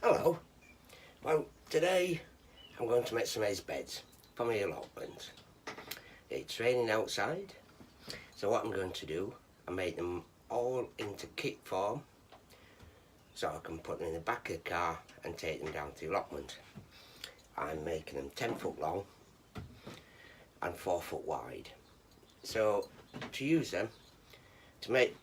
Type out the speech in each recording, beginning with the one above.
Hello. Well, today I'm going to make some raised beds for my allotment. It's raining outside, so what I'm going to do, I make them all into kit form so I can put them in the back of the car and take them down to the allotment. I'm making them 10 foot long and 4 foot wide. So to use them, to make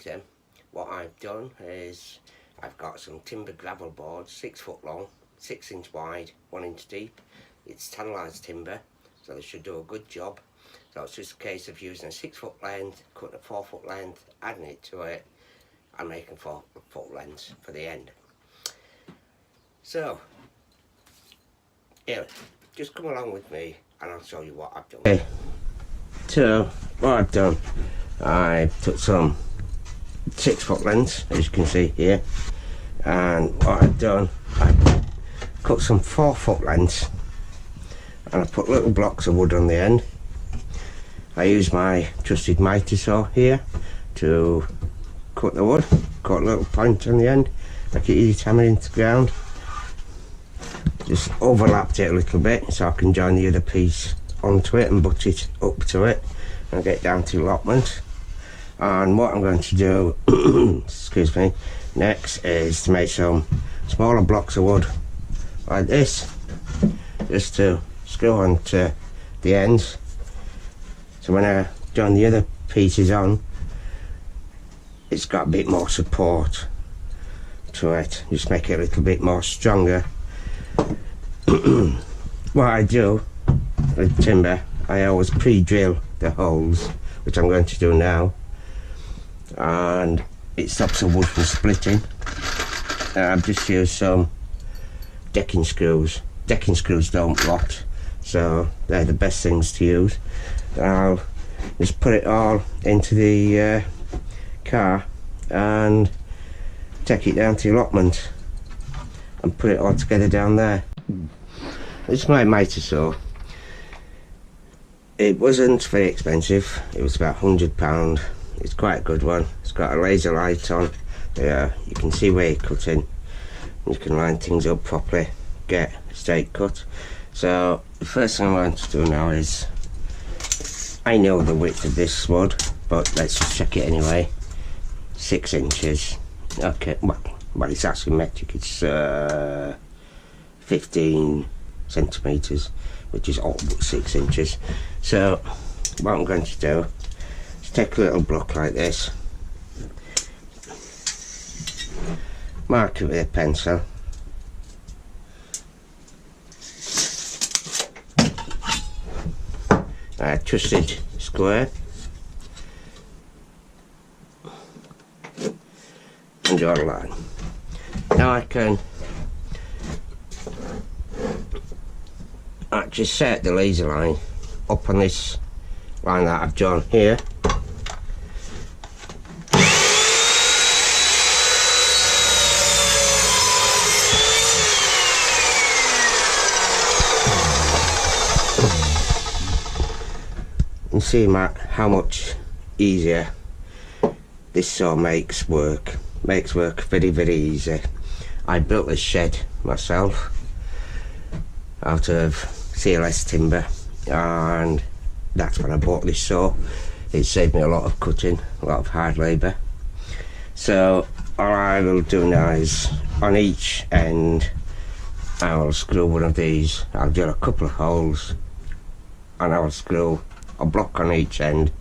them, what I've done is I've got some timber gravel boards, 6 foot long, 6 inch wide, 1 inch deep. It's tannerised timber, so they should do a good job. So it's just a case of using a 6 foot length, cutting a 4 foot length, adding it to it, and making 4 foot lengths for the end. So, here, just come along with me and I'll show you what I've done. Okay, so what I've done, I took some 6 foot lengths, as you can see here, and what I've done, I cut some 4 foot lengths and I put little blocks of wood on the end. I use my trusted mitre saw here to cut the wood, cut a little point on the end, make it easy to hammer into the ground. Just overlapped it a little bit so I can join the other piece onto it and butt it up to it and get down to the allotment. And what I'm going to do, excuse me, next is to make some smaller blocks of wood like this, just to screw onto the ends. So when I join the other pieces on, it's got a bit more support to it, just make it a little bit more stronger. What I do with timber, I always pre-drill the holes, which I'm going to do now, and it stops the wood from splitting. I've just used some decking screws. Decking screws don't rot, so they're the best things to use. I'll just put it all into the car and take it down to the allotment and put it all together down there. It's my mitre saw. It wasn't very expensive, it was about £100. It's quite a good one. It's got a laser light on there, you can see where you're cutting, you can line things up properly, get a straight cut. So the first thing I'm going to do now is, I know the width of this wood, but let's just check it anyway. 6 inches. Okay, well it's actually metric, it's 15 centimetres, which is all but 6 inches. So what I'm going to do is take a little block like this, mark it with a pencil, a twisted square, and draw a line. Now I can actually set the laser line up on this line that I've drawn here. You see how much easier this saw makes work very, very easy. I built this shed myself out of CLS timber, and that's when I bought this saw. It saved me a lot of cutting, a lot of hard labour. So all I will do now is, on each end I will screw one of these. I'll drill a couple of holes and I will screw a block on each end,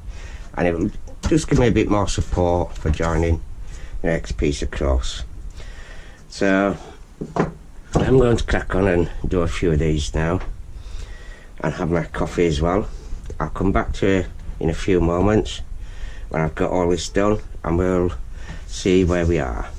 and it will just give me a bit more support for joining the next piece across. So I'm going to crack on and do a few of these now and have my coffee as well. I'll come back to you in a few moments when I've got all this done and we'll see where we are.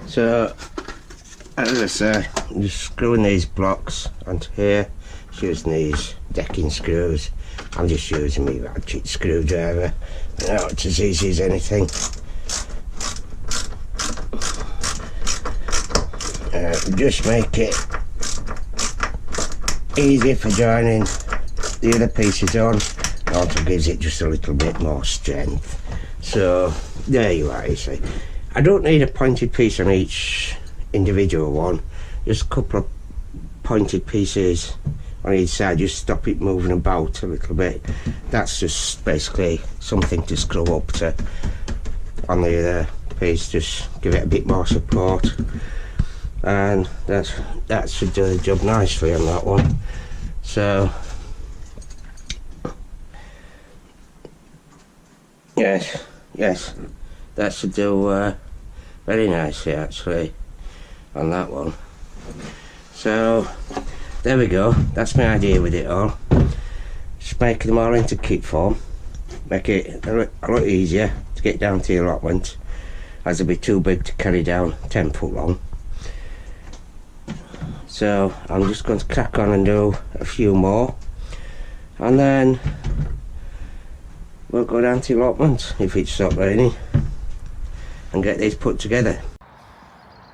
So, as I say, I'm just screwing these blocks onto here, just using these decking screws. I'm just using my ratchet screwdriver. Now it's as easy as anything. Just make it easy for joining the other pieces on. Also gives it just a little bit more strength. So there you are, you see. I don't need a pointed piece on each individual one, just a couple of pointed pieces on each side, just stop it moving about a little bit. That's just basically something to screw up to on the other piece, just give it a bit more support, and that should do the job nicely on that one. So yes, that should do very nicely actually on that one. So there we go, that's my idea with it all. Just making them all into kit form, make it a lot easier to get down to your allotment, as they'll be too big to carry down 10 foot long. So I'm just going to crack on and do a few more, and then we'll go down to the allotment if it's stopped raining and get these put together.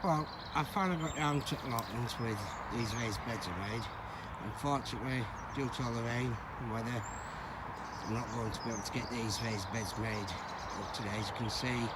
Well, I finally got down to the allotment with these raised beds are made. Unfortunately, due to all the rain and weather, I'm not going to be able to get these raised beds made. But today, as you can see,